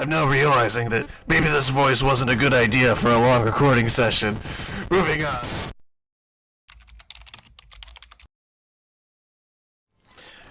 I'm now realizing that maybe this voice wasn't a good idea for a long recording session. Moving on.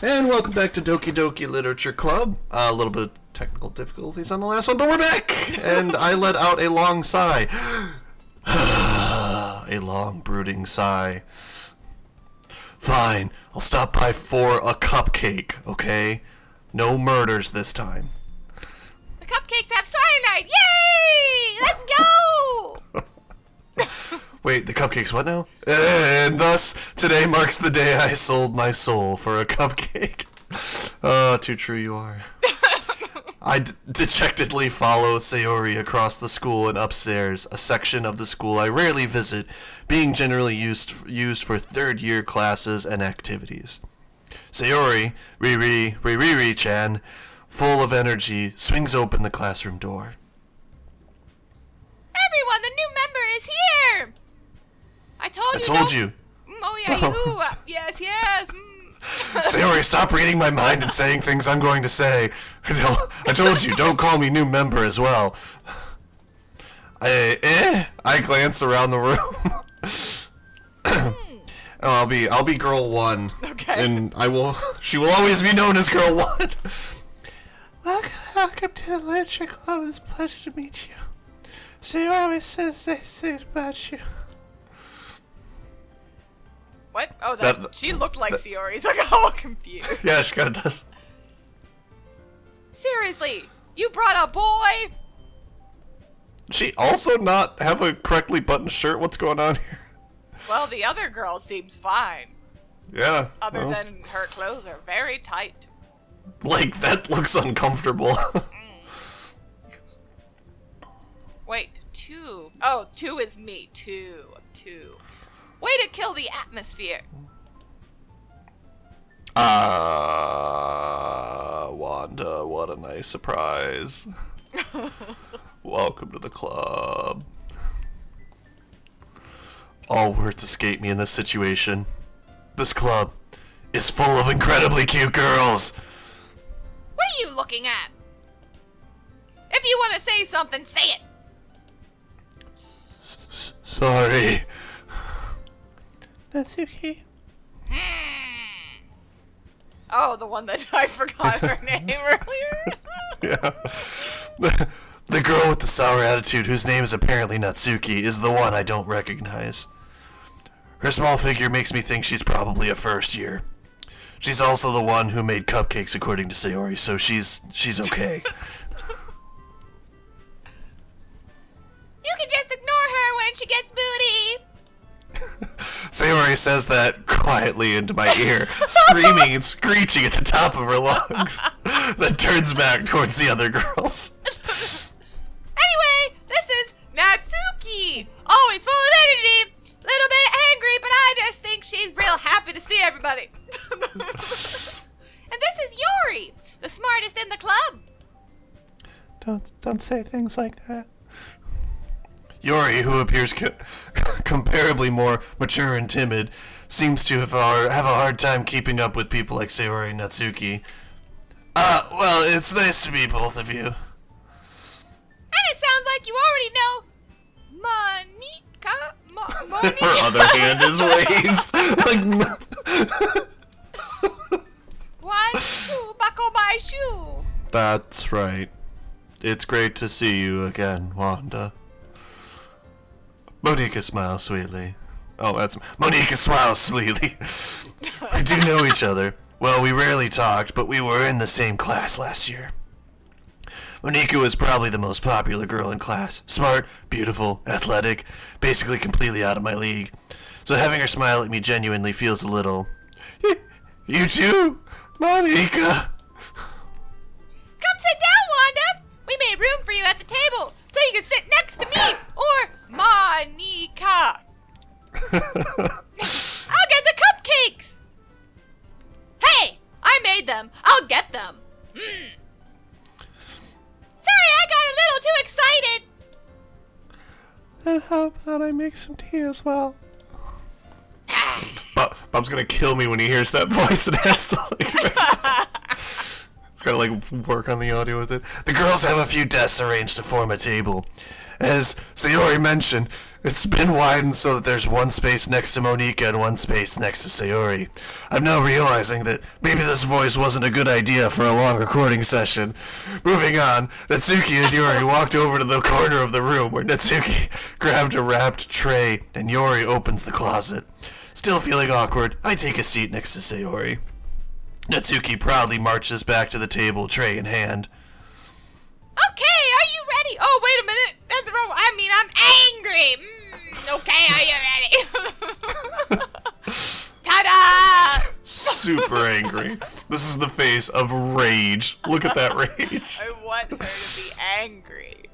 And welcome back to Doki Doki Literature Club. A little bit of technical difficulties on the last one, but we're back! And I let out a long sigh. A long, brooding sigh. Fine, I'll stop by for a cupcake, okay? No murders this time. The cupcakes have cyanide! Yay! Let's go! Wait, the cupcakes what now? And thus, today marks the day I sold my soul for a cupcake. Oh, too true you are. I dejectedly follow Sayori across the school and upstairs, a section of the school I rarely visit, being generally used for third-year classes and activities. Sayori, Riri-chan, full of energy, swings open the classroom door. Everyone, the new member is here! I told you. Oh, yeah, you. Yes. Sayori, stop reading my mind and saying things I'm going to say. I told you, don't call me new member as well. I glance around the room. I'll be girl one. Okay. And she will always be known as girl one. Welcome to the Literature Club. It's a pleasure to meet you. Sayori always says nice things about you. What? Oh, she looked like Sayori, so I got all confused. Yeah, she kinda does. Seriously, you brought a boy? She also not have a correctly buttoned shirt? What's going on here? Well, the other girl seems fine. Yeah. Other than her clothes are very tight. Like, that looks uncomfortable. Wait, 2. Oh, 2 is me. 2. Way to kill the atmosphere. Wanda, what a nice surprise. Welcome to the club. All words escape me in this situation. This club is full of incredibly cute girls. What are you looking at? If you want to say something, say it. Sorry. Natsuki. Oh, the one that I forgot her name earlier. Yeah. The girl with the sour attitude, whose name is apparently Natsuki, is the one I don't recognize. Her small figure makes me think she's probably a first year. She's also the one who made cupcakes, according to Sayori, so she's okay. You can just ignore her when she gets booty. Sayori says that quietly into my ear, screaming and screeching at the top of her lungs, then turns back towards the other girls. Anyway, this is Natsuki. Always full of energy. Little bit angry, but I just think she's real happy to see everybody. And this is Yuri, the smartest in the club. Don't say things like that. Yuri, who appears comparably more mature and timid, seems to have a hard time keeping up with people like Sayori and Natsuki. Well, it's nice to meet both of you. And it sounds like you already know Monika. Monika. Her other hand is raised. Like, 1, 2, buckle my shoe. That's right. It's great to see you again, Wanda. Monika smiles sweetly. Oh, that's... Monika smiles sweetly. We do know each other. Well, we rarely talked, but we were in the same class last year. Monika was probably the most popular girl in class. Smart, beautiful, athletic, basically completely out of my league. So having her smile at me genuinely feels a little... You too, Monika. Come sit down, Wanda. We made room for you at the table, so you can sit next to me, or Monika. I'll get the cupcakes. Hey, I made them. I'll get them. Sorry, I got a little too excited. And how about I make some tea as well? Bob's gonna kill me when he hears that voice and has to like... It's Gotta, work on the audio with it. The girls have a few desks arranged to form a table. As Sayori mentioned, it's been widened so that there's one space next to Monika and one space next to Sayori. I'm now realizing that maybe this voice wasn't a good idea for a long recording session. Moving on, Natsuki and Yuri walked over to the corner of the room where Natsuki grabbed a wrapped tray and Yuri opens the closet. Still feeling awkward, I take a seat next to Sayori. Natsuki proudly marches back to the table, tray in hand. Okay, are you ready? Oh, wait a minute. That's wrong. I mean, I'm angry. Okay, are you ready? Ta-da! Super angry. This is the face of rage. Look at that rage. I want her to be angry.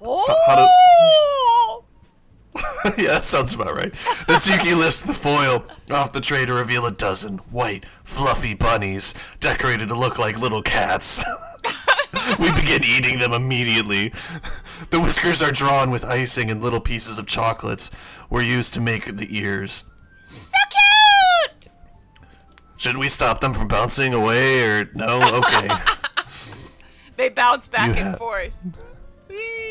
Oh! Yeah, that sounds about right. Natsuki lifts the foil off the tray to reveal a dozen white, fluffy bunnies decorated to look like little cats. We begin eating them immediately. The whiskers are drawn with icing and little pieces of chocolates were used to make the ears. So cute! Should we stop them from bouncing away or no? Okay. They bounce back and forth.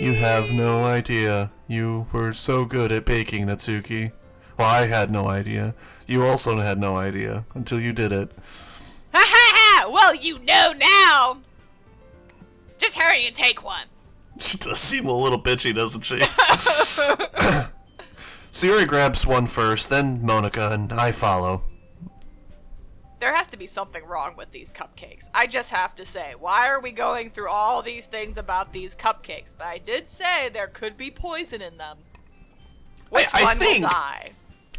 You have no idea. You were so good at baking, Natsuki. Well, I had no idea. You also had no idea until you did it. Ha ha ha! Well, you know now! Just hurry and take one. She does seem a little bitchy, doesn't she? Sayori grabs one first, then Monika, and I follow. There has to be something wrong with these cupcakes. I just have to say, why are we going through all these things about these cupcakes? But I did say there could be poison in them. Which one will die?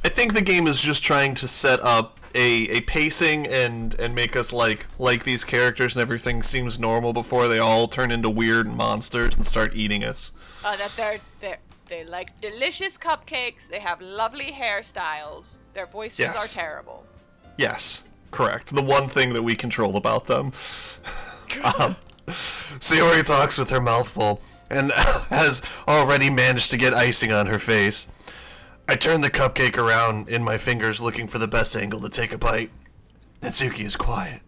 I think the game is just trying to set up a pacing and make us like these characters and everything seems normal before they all turn into weird monsters and start eating us. That they like delicious cupcakes. They have lovely hairstyles. Their voices are terrible. Yes. Correct. The one thing that we control about them. Sayori talks with her mouth full and has already managed to get icing on her face. I turn the cupcake around in my fingers looking for the best angle to take a bite. Natsuki is quiet.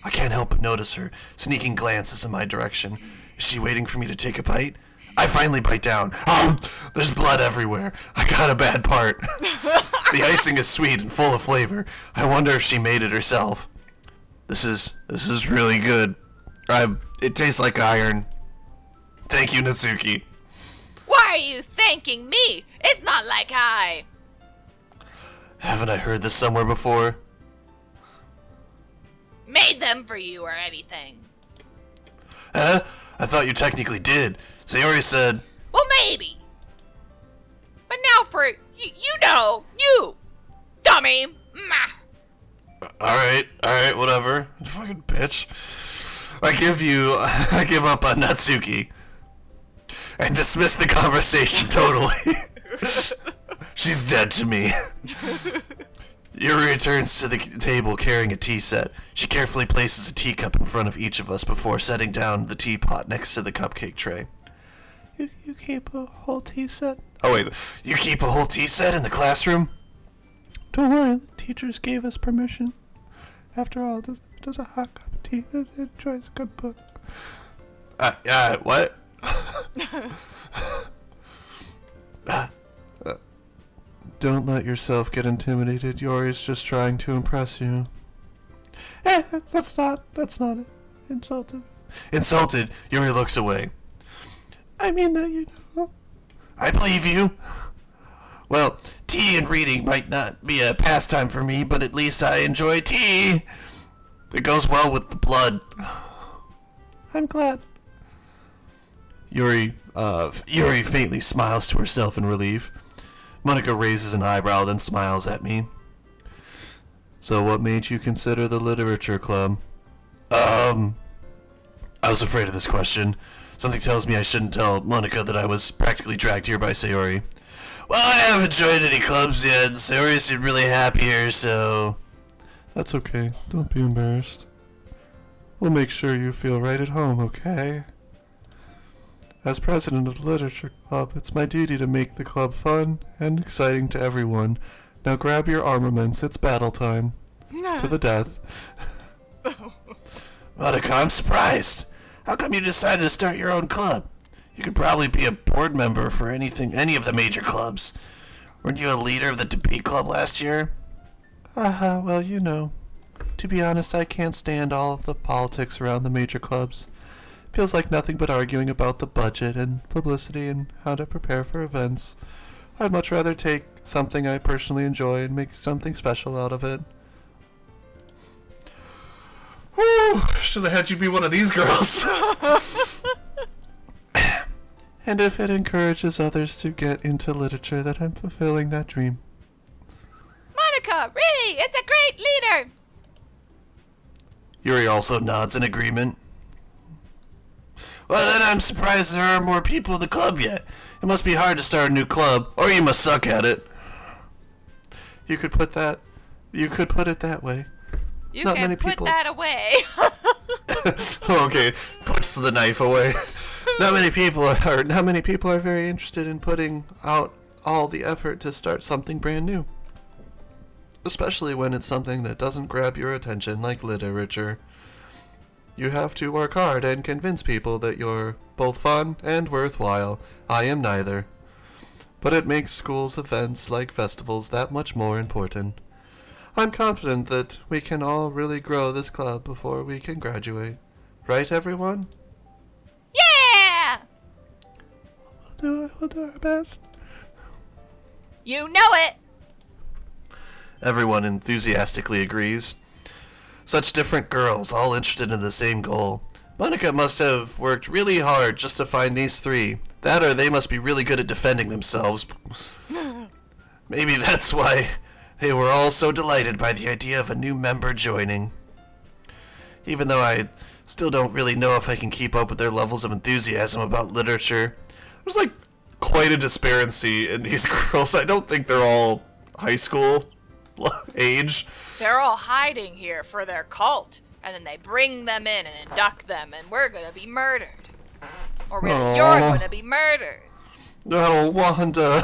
I can't help but notice her sneaking glances in my direction. Is she waiting for me to take a bite? I finally bite down. Oh, there's blood everywhere. I got a bad part. The icing is sweet and full of flavor. I wonder if she made it herself. This is really good. It tastes like iron. Thank you, Natsuki. Why are you thanking me? It's not like I... Haven't I heard this somewhere before? Made them for you or anything. Huh? I thought you technically did. Sayori said... Well, maybe. But now for... you! Dummy! Alright, whatever. Fucking bitch. I give up on Natsuki. And dismiss the conversation totally. She's dead to me. Yuri returns to the table carrying a tea set. She carefully places a teacup in front of each of us before setting down the teapot next to the cupcake tray. You keep a whole tea set? Oh wait, you keep a whole tea set in the classroom? Don't worry, the teachers gave us permission. After all, does a hot cup of tea enjoys a good book. What? Don't let yourself get intimidated. Yuri's just trying to impress you. That's not it. Insulted, Yuri looks away. I mean that you know. I believe you. Well, tea and reading might not be a pastime for me, but at least I enjoy tea. It goes well with the blood. I'm glad. Yuri faintly smiles to herself in relief. Monika raises an eyebrow, then smiles at me. So what made you consider the literature club? I was afraid of this question. Something tells me I shouldn't tell Monika that I was practically dragged here by Sayori. Well, I haven't joined any clubs yet, and Sayori seemed really happy here, so... That's okay. Don't be embarrassed. We'll make sure you feel right at home, okay? As president of the Literature Club, it's my duty to make the club fun and exciting to everyone. Now grab your armaments, it's battle time. to the death. Monika, I'm surprised. How come you decided to start your own club? You could probably be a board member for any of the major clubs. Weren't you a leader of the debate club last year? Well, you know. To be honest, I can't stand all of the politics around the major clubs. Feels like nothing but arguing about the budget and publicity and how to prepare for events. I'd much rather take something I personally enjoy and make something special out of it. Whew, should have had you be one of these girls. And if it encourages others to get into literature, that I'm fulfilling that dream. Monika, really, it's a great leader. Yuri also nods in agreement. Well, then I'm surprised there aren't more people in the club yet. It must be hard to start a new club, or you must suck at it. You could put it that way. You can put that away. Okay, puts the knife away. Not many people are very interested in putting out all the effort to start something brand new. Especially when it's something that doesn't grab your attention like literature. You have to work hard and convince people that you're both fun and worthwhile. I am neither. But it makes schools' events like festivals that much more important. I'm confident that we can all really grow this club before we can graduate. Right, everyone? Yeah! We'll do our best. You know it! Everyone enthusiastically agrees. Such different girls, all interested in the same goal. Monika must have worked really hard just to find these three. That or they must be really good at defending themselves. Maybe that's why they were all so delighted by the idea of a new member joining. Even though I still don't really know if I can keep up with their levels of enthusiasm about literature. There's like quite a disparity in these girls. I don't think they're all high school age. They're all hiding here for their cult, and then they bring them in and induct them, and we're gonna be murdered. Or really, you're gonna be murdered. No, Wanda.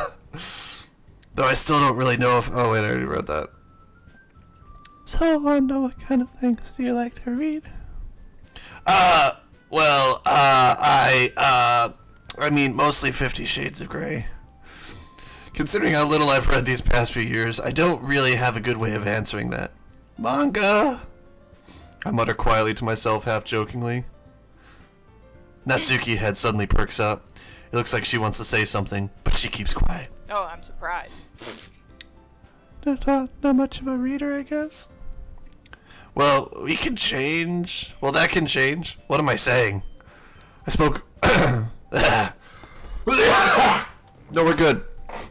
Though I still don't really know if... Oh, wait, I already read that. So, Wanda, what kind of things do you like to read? I mean, mostly 50 Shades of Grey. Considering how little I've read these past few years, I don't really have a good way of answering that. Manga? I mutter quietly to myself, half-jokingly. Natsuki head suddenly perks up. It looks like she wants to say something, but she keeps quiet. Oh, I'm surprised. Not much of a reader, I guess. Well, we can change. Well, that can change. What am I saying? I spoke... No, we're good.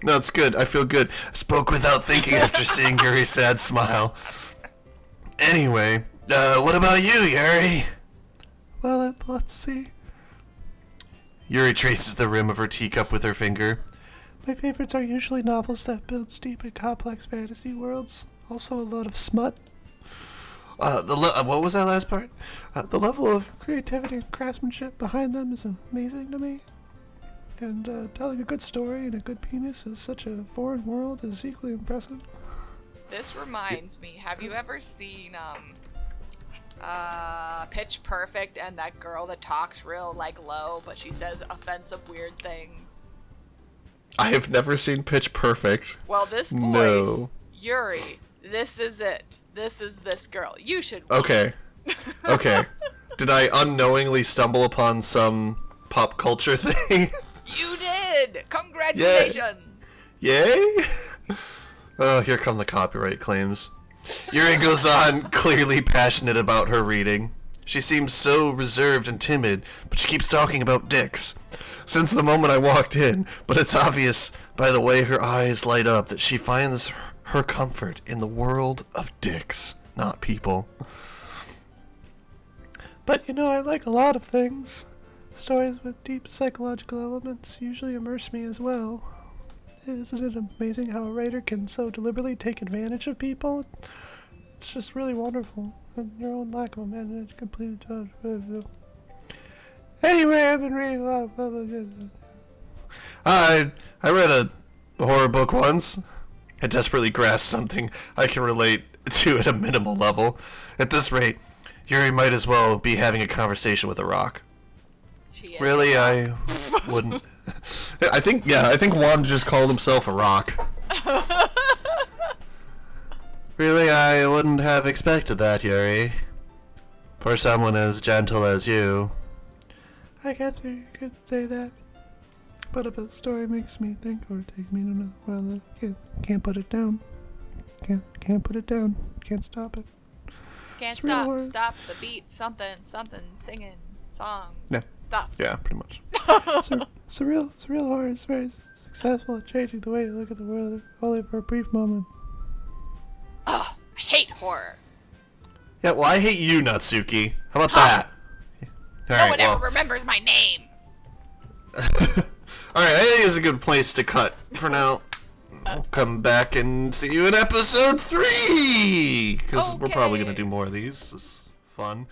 No, it's good. I feel good. I spoke without thinking after seeing Yuri's sad smile. Anyway, what about you, Yuri? Well, let's see. Yuri traces the rim of her teacup with her finger. My favorites are usually novels that build deep and complex fantasy worlds. Also a lot of smut. What was that last part? The level of creativity and craftsmanship behind them is amazing to me. And telling a good story and a good penis is such a foreign world is equally impressive. This reminds me, have you ever seen Pitch Perfect and that girl that talks real low, but she says offensive weird things? I have never seen Pitch Perfect. Well, this voice, no. Yuri, this is it. This is this girl. You should. Okay. Did I unknowingly stumble upon some pop culture thing? You did! Congratulations! Yay! Oh, here come the copyright claims. Yuri goes on, clearly passionate about her reading. She seems so reserved and timid, but she keeps talking about dicks. Since the moment I walked in, but it's obvious by the way her eyes light up that she finds her comfort in the world of dicks, not people. But I like a lot of things. Stories with deep psychological elements usually immerse me as well. Isn't it amazing how a writer can so deliberately take advantage of people? It's just really wonderful. And your own lack of imagination completely... Anyway, I've been reading a lot of... I read a horror book once. I desperately grasped something I can relate to at a minimal level. At this rate, Yuri might as well be having a conversation with a rock. She is. Really, I wouldn't. I think Wanda just called himself a rock. Really, I wouldn't have expected that, Yuri. For someone as gentle as you. I guess you could say that. But if a story makes me think or takes me to another world, I can't put it down. Can't put it down. Can't stop it. Can't It's real stop. hard. Stop the beat. Something. Singing. Song. Yeah. Stuff. Yeah, pretty much. It's real horror. It's very successful at changing the way you look at the world, only for a brief moment. Ugh, I hate horror. Yeah, well, I hate you, Natsuki. How about that? No one ever remembers my name. Alright, I think it's a good place to cut for now. I'll come back and see you in episode 3! Because we're probably going to do more of these. It's fun.